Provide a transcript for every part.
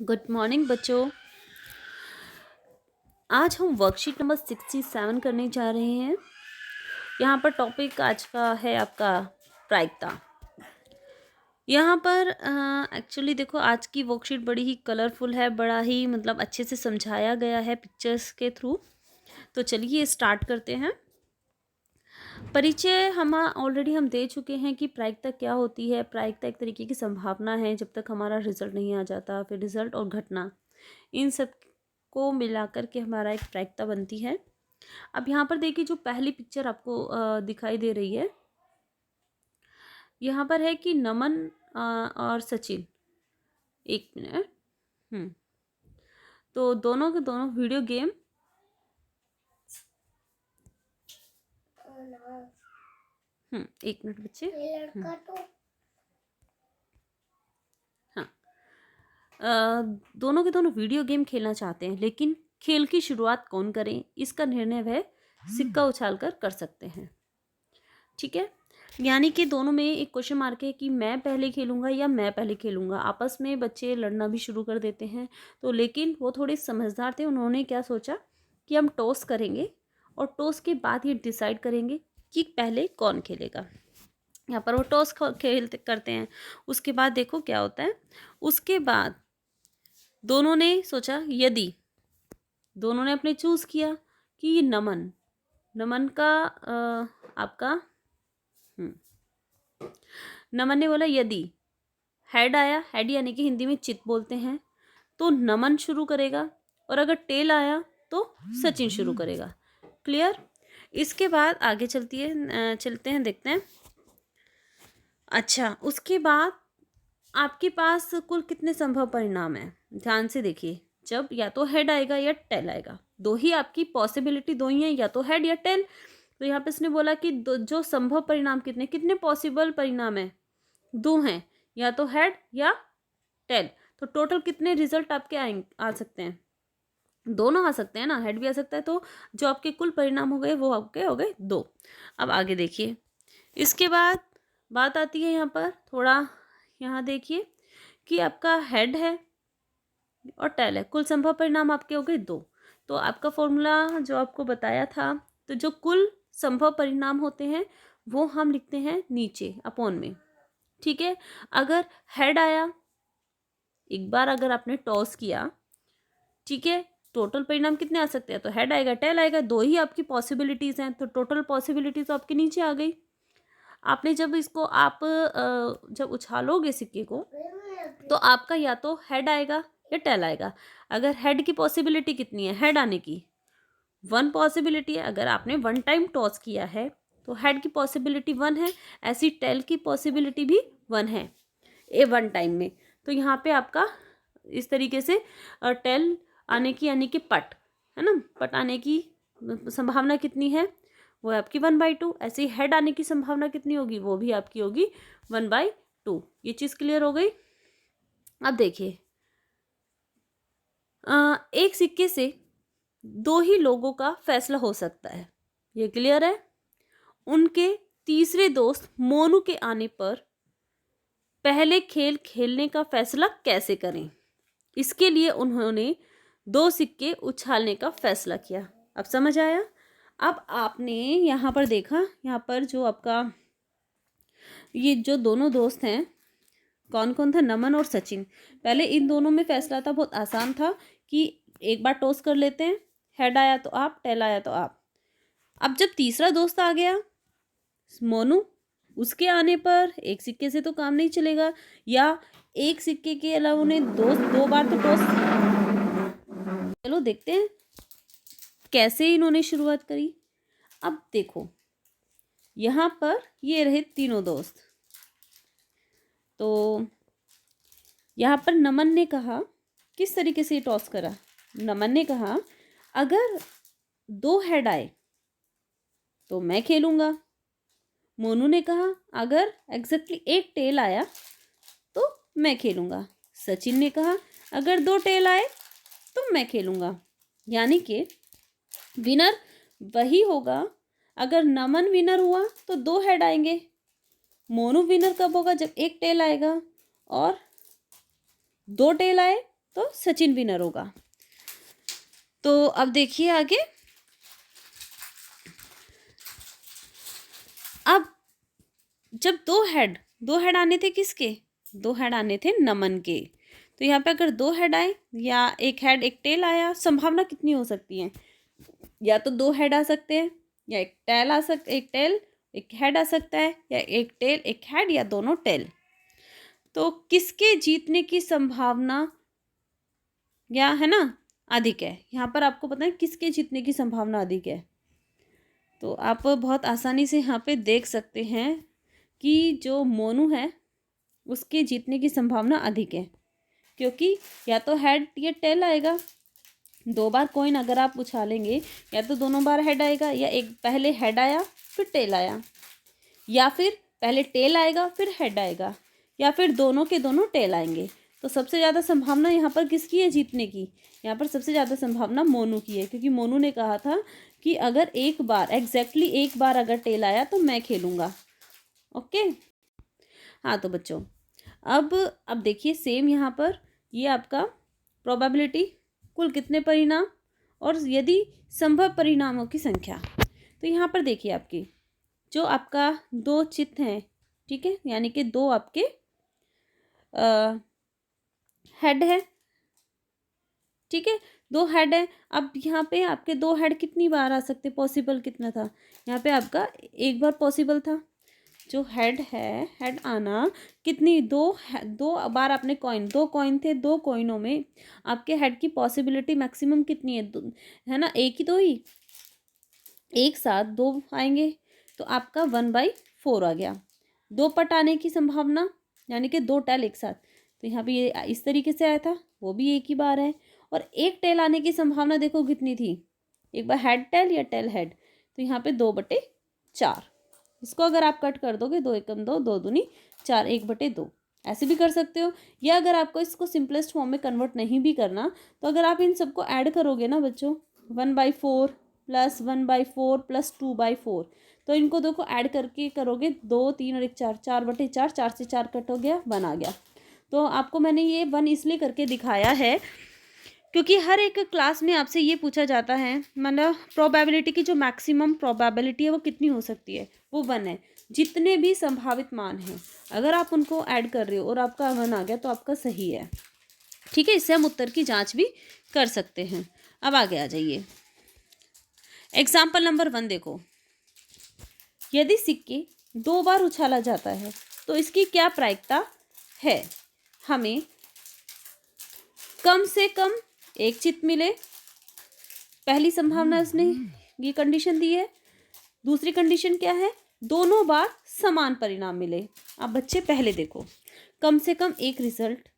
Good morning बच्चों। आज हम वर्कशीट नंबर 67 करने जा रहे हैं। यहाँ पर टॉपिक आज का है आपका प्रायिकता। यहाँ पर एक्चुअली देखो, आज की वर्कशीट बड़ी ही कलरफुल है, बड़ा ही मतलब अच्छे से समझाया गया है पिक्चर्स के थ्रू। तो चलिए स्टार्ट करते हैं। परिचय ऑलरेडी हम दे चुके हैं कि प्रायिकता क्या होती है। प्रायिकता एक तरीके की संभावना है जब तक हमारा रिजल्ट नहीं आ जाता, फिर रिजल्ट और घटना, इन सब को मिलाकर के हमारा एक प्रायिकता बनती है। अब यहाँ पर देखिए, जो पहली पिक्चर आपको दिखाई दे रही है, यहाँ पर है कि नमन और सचिन। एक मिनट। तो दोनों के दोनों वीडियो गेम एक मिनट बच्चे। दोनों के दोनों वीडियो गेम खेलना चाहते हैं, लेकिन खेल की शुरुआत कौन करें, इसका निर्णय वह सिक्का उछालकर कर सकते हैं। ठीक है, यानी कि दोनों में एक क्वेश्चन मार्क है कि मैं पहले खेलूंगा या मैं पहले खेलूंगा। आपस में बच्चे लड़ना भी शुरू कर देते हैं। तो लेकिन वो थोड़े समझदार थे, उन्होंने क्या सोचा कि हम टॉस करेंगे और टॉस के बाद ये डिसाइड करेंगे कि पहले कौन खेलेगा। यहाँ पर वो टॉस खेलते करते हैं। उसके बाद देखो क्या होता है। उसके बाद दोनों ने सोचा, यदि दोनों ने अपने चूज किया कि नमन का आपका नमन ने बोला यदि हेड आया, हेड यानी कि हिंदी में चित बोलते हैं, तो नमन शुरू करेगा, और अगर टेल आया तो सचिन शुरू करेगा। क्लियर। इसके बाद आगे चलते हैं, देखते हैं। अच्छा, उसके बाद आपके पास कुल कितने संभव परिणाम हैं, ध्यान से देखिए। जब या तो हेड आएगा या टेल आएगा, दो ही आपकी पॉसिबिलिटी, दो ही है, या तो हेड या टेल। तो यहाँ पे इसने बोला कि जो संभव परिणाम कितने कितने पॉसिबल परिणाम है, दो हैं, या तो हेड या टेल। तो टोटल कितने रिजल्ट आपके आ सकते हैं, दोनों आ सकते हैं ना, हेड भी आ सकता है। तो जो आपके कुल परिणाम हो गए वो आपके हो गए दो। अब आगे देखिए, इसके बाद बात आती है यहाँ पर थोड़ा, यहाँ देखिए कि आपका हेड है और टेल है, कुल संभव परिणाम आपके हो गए दो। तो आपका फॉर्मूला जो आपको बताया था, तो जो कुल संभव परिणाम होते हैं वो हम लिखते हैं नीचे अपॉन में। ठीक है, अगर हेड आया, एक बार अगर आपने टॉस किया, ठीक है, टोटल परिणाम कितने आ सकते हैं, तो हेड आएगा टेल आएगा, दो ही आपकी पॉसिबिलिटीज हैं। तो टोटल पॉसिबिलिटीज तो आपके नीचे आ गई। आपने जब इसको जब उछालोगे सिक्के को, तो आपका या तो हेड आएगा या टेल आएगा। अगर हेड की पॉसिबिलिटी कितनी है, हेड आने की 1 पॉसिबिलिटी है। अगर आपने 1 टाइम टॉस किया है तो हेड की पॉसिबिलिटी 1 है, ऐसी टेल की पॉसिबिलिटी भी 1 है 1 टाइम में। तो यहाँ पे आपका इस तरीके से टेल आने की, यानी कि पट है ना, पट आने की संभावना कितनी है, वो है आपकी 1/2। ऐसे ही हेड आने की संभावना कितनी होगी, वो भी आपकी होगी 1/2। ये चीज़ क्लियर हो गई। अब देखिए, एक सिक्के से दो ही लोगों का फैसला हो सकता है, ये क्लियर है। उनके तीसरे दोस्त मोनू के आने पर पहले खेल खेलने का फैसला कैसे करें, इसके लिए उन्होंने 2 सिक्के उछालने का फैसला किया। अब समझ आया। अब आपने यहाँ पर देखा, यहाँ पर जो आपका ये जो दोनों दोस्त हैं, कौन कौन था, नमन और सचिन। पहले इन दोनों में फैसला था, बहुत आसान था कि एक बार टॉस कर लेते हैं, हेड आया तो आप, टेल आया तो आप। अब जब तीसरा दोस्त आ गया मोनू, उसके आने पर एक सिक्के से तो काम नहीं चलेगा, या एक सिक्के के अलावा उन्हें दो बार तो टॉस। चलो देखते हैं कैसे इन्होंने शुरुआत करी। अब देखो, यहाँ पर ये रहे तीनों दोस्त। तो यहाँ पर नमन ने कहा, किस तरीके से टॉस करा, नमन ने कहा अगर 2 हेड आए तो मैं खेलूंगा। मोनू ने कहा अगर एग्जैक्टली 1 टेल आया तो मैं खेलूंगा। सचिन ने कहा अगर 2 टेल आए तो मैं खेलूंगा। यानी कि विनर वही होगा, अगर नमन विनर हुआ तो 2 हेड आएंगे। मोनू विनर कब होगा, जब 1 टेल आएगा, और 2 टेल आए तो सचिन विनर होगा। तो अब देखिए आगे। अब जब दो हेड आने थे किसके, दो हेड आने थे नमन के। तो यहाँ पे अगर दो हेड आए या एक हेड एक टेल आया, संभावना कितनी हो सकती है, या तो दो हेड आ सकते हैं, या एक टेल एक हेड आ सकता है, या एक टेल एक हेड, या दोनों टेल। तो किसके जीतने की संभावना या है ना अधिक है, यहाँ पर आपको पता है किसके जीतने की संभावना अधिक है। तो आप बहुत आसानी से यहाँ पे देख सकते हैं कि जो मोनू है उसके जीतने की संभावना अधिक है, क्योंकि या तो हेड या टेल आएगा। दो बार कॉइन अगर आप उछालेंगे, या तो दोनों बार हेड आएगा, या एक पहले हेड आया फिर टेल आया, या फिर पहले टेल आएगा फिर हेड आएगा, या फिर दोनों के दोनों टेल आएंगे। तो सबसे ज़्यादा संभावना यहाँ पर किसकी है जीतने की, यहाँ पर सबसे ज़्यादा संभावना मोनू की है, क्योंकि मोनू ने कहा था कि अगर एक बार एक बार अगर टेल आया तो मैं खेलूँगा। ओके। हाँ तो बच्चों अब देखिए सेम यहाँ पर ये आपका प्रोबेबिलिटी, कुल कितने परिणाम और यदि संभव परिणामों की संख्या। तो यहाँ पर देखिए आपकी जो आपका दो चित्त हैं, ठीक है, यानी कि दो आपके हेड है, ठीक है, दो हेड है। अब यहाँ पे आपके दो हेड कितनी बार आ सकते, पॉसिबल कितना था, यहाँ पे आपका एक बार पॉसिबल था। जो हेड है, हेड आना कितनी, दो बार आपने दो कॉइन थे, दो कॉइनों में आपके हेड की पॉसिबिलिटी मैक्सिमम कितनी है ना, एक ही तो ही, एक साथ दो आएंगे तो आपका 1/4 आ गया। दो पट आने की संभावना यानी कि दो टेल एक साथ, तो यहाँ पे ये इस तरीके से आया था, वो भी एक ही बार है। और एक टेल आने की संभावना देखो कितनी थी, एक बार हेड टेल या टेल हेड, तो यहाँ पे 2/4। इसको अगर आप कट कर दोगे, 2 एकम 2, 2 दूनी 4, 1/2 ऐसे भी कर सकते हो। या अगर आपको इसको सिंपलेस्ट फॉर्म में कन्वर्ट नहीं भी करना, तो अगर आप इन सबको ऐड करोगे ना बच्चों, 1/4 प्लस 1/4 प्लस 2/4, तो इनको देखो ऐड करके करोगे, 2 3 और 1 4, 4/4, 4 से 4 कट हो गया, 1 आ गया। तो आपको मैंने ये 1 इसलिए करके दिखाया है क्योंकि हर एक क्लास में आपसे ये पूछा जाता है, मतलब प्रोबेबिलिटी की जो मैक्सिमम प्रोबेबिलिटी है वो कितनी हो सकती है, वो 1 है। जितने भी संभावित मान हैं अगर आप उनको ऐड कर रहे हो और आपका 1 आ गया तो आपका सही है, ठीक है। इससे हम उत्तर की जांच भी कर सकते हैं। अब आगे आ जाइए, एग्जाम्पल नंबर 1 देखो। यदि सिक्के 2 बार उछाला जाता है तो इसकी क्या प्रायिकता है, हमें कम से कम एक चित मिले, पहली संभावना उसने ये कंडीशन दी है। दूसरी कंडीशन क्या है, दोनों बार समान परिणाम मिले। अब बच्चे पहले देखो, कम से कम एक रिजल्ट,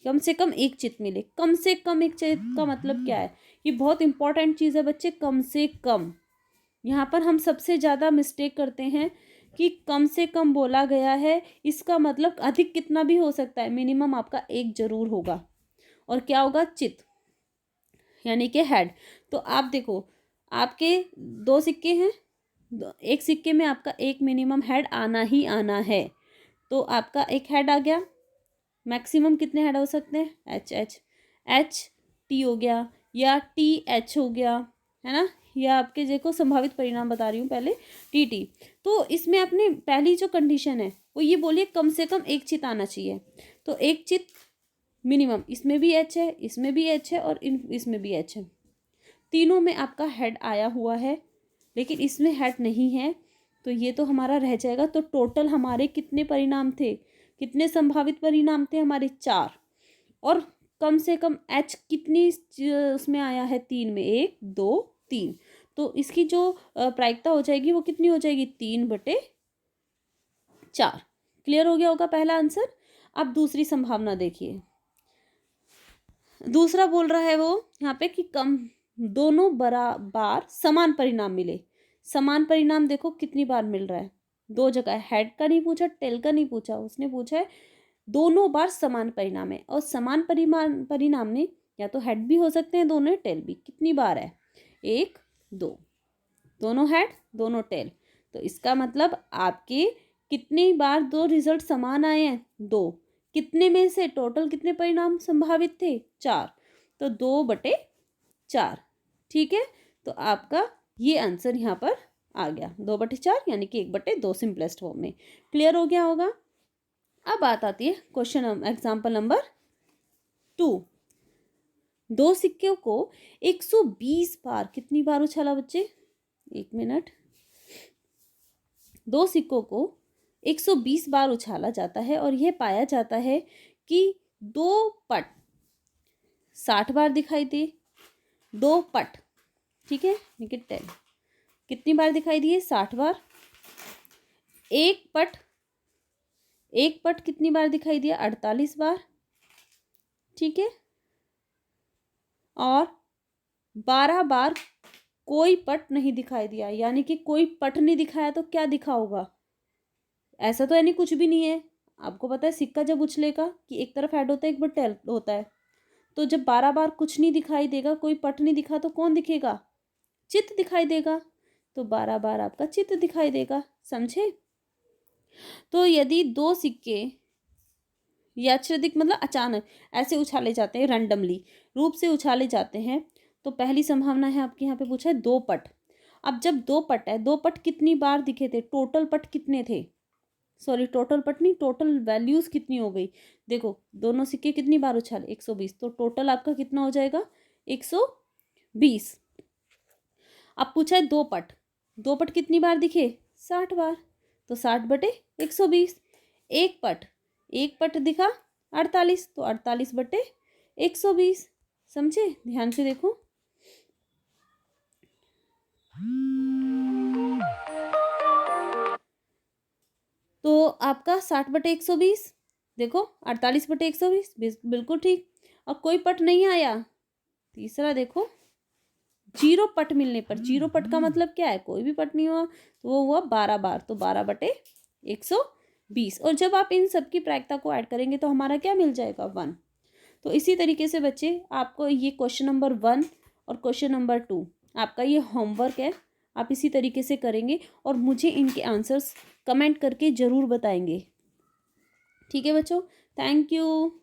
कम से कम एक चित मिले। कम से कम एक चित का मतलब क्या है, ये बहुत इंपॉर्टेंट चीज़ है बच्चे, कम से कम। यहाँ पर हम सबसे ज़्यादा मिस्टेक करते हैं कि कम से कम बोला गया है, इसका मतलब अधिक कितना भी हो सकता है, मिनिमम आपका एक जरूर होगा। और क्या होगा, चित यानी कि हेड। तो आप देखो आपके दो सिक्के हैं, एक सिक्के में आपका एक मिनिमम हेड आना ही आना है, तो आपका एक हेड आ गया। मैक्सिमम कितने हेड हो सकते हैं, एच टी हो गया या टी एच हो गया, है ना, या आपके देखो संभावित परिणाम बता रही हूँ पहले, टी टी। तो इसमें अपनी पहली जो कंडीशन है वो ये बोलिए कम से कम एक चित आना चाहिए, तो एक चित मिनिमम, इसमें भी एच है, इसमें भी एच है, और इसमें भी एच है। तीनों में आपका हेड आया हुआ है लेकिन इसमें हेड नहीं है, तो ये तो हमारा रह जाएगा। तो टोटल हमारे कितने परिणाम थे, कितने संभावित परिणाम थे हमारे, 4। और कम से कम एच कितनी उसमें आया है, 3 में, 1 2 3, तो इसकी जो प्रायिकता हो जाएगी वो कितनी हो जाएगी, 3/4। क्लियर हो गया होगा पहला आंसर। अब दूसरी संभावना देखिए, दूसरा बोल रहा है वो यहाँ पे कि कम दोनों बार समान परिणाम मिले। समान परिणाम देखो कितनी बार मिल रहा है, 2 जगह। हेड का नहीं पूछा, टेल का नहीं पूछा, उसने पूछा है दोनों बार समान परिणाम है। और समान परिणाम में या तो हेड भी हो सकते हैं दोनों, टेल भी। कितनी बार है, 1 2, दोनों हेड दोनों टेल। तो इसका मतलब आपके कितनी बार दो रिजल्ट समान आए हैं, 2। कितने में से टोटल कितने परिणाम संभावित थे? 4, तो 2/4। ठीक है, तो आपका ये आंसर यहाँ पर आ गया 2/4 यानी कि 1/2 सिंपलेस्ट फॉर्म में। क्लियर हो गया होगा। अब बात आती है क्वेश्चन एग्जाम्पल नंबर 2। 2 सिक्कों को 120 बार, कितनी बार उछाला बच्चे? 1 मिनट। 2 सिक्कों को 120 बार उछाला जाता है और यह पाया जाता है कि 2 पट 60 बार दिखाई दे। 2 पट, ठीक है, निकट 10 कितनी बार दिखाई दिए? 60 बार। एक पट कितनी बार दिखाई दिया? 48 बार। ठीक है, और 12 बार कोई पट नहीं दिखाई दिया, यानी कि कोई पट नहीं दिखाया तो क्या दिखा होगा? ऐसा तो यानी कुछ भी नहीं है। आपको पता है सिक्का जब उछलेगा कि एक तरफ हेड होता है एक बार टेल होता है, तो जब 12 बार कुछ नहीं दिखाई देगा, कोई पट नहीं दिखा, तो कौन दिखेगा? चित्त दिखाई देगा। तो 12 बार आपका चित्त दिखाई देगा। समझे? तो यदि 2 सिक्के यादृच्छिक मतलब अचानक ऐसे उछाले जाते हैं, रैंडमली रूप से उछाले जाते हैं, तो पहली संभावना है आपके यहाँ पे पूछा है 2 पट। अब जब 2 पट है, 2 पट कितनी बार दिखे थे? टोटल पट कितने थे? सॉरी, टोटल पट नहीं, टोटल वैल्यूज कितनी हो गई? देखो दोनों सिक्के कितनी बार उछाले? 120, तो टोटल आपका कितना हो जाएगा? 120। अब पूछा है 2 पट, 2 पट कितनी बार दिखे? 60 बार, तो 60/120। एक पट दिखा 48, तो 48/120। समझे? ध्यान से देखो। तो आपका 60/120, देखो 48/120, बिल्कुल ठीक। और कोई पट नहीं आया। तीसरा देखो, 0 पट मिलने पर, 0 पट का मतलब क्या है? कोई भी पट नहीं हुआ, तो वो हुआ 12 बार, तो 12/120। और जब आप इन सब की प्रायिकता को ऐड करेंगे तो हमारा क्या मिल जाएगा? 1। तो इसी तरीके से बच्चे आपको ये क्वेश्चन नंबर 1 और क्वेश्चन नंबर 2 आपका ये होमवर्क है। आप इसी तरीके से करेंगे और मुझे इनके आंसर्स कमेंट करके ज़रूर बताएंगे। ठीक है बच्चों, थैंक यू।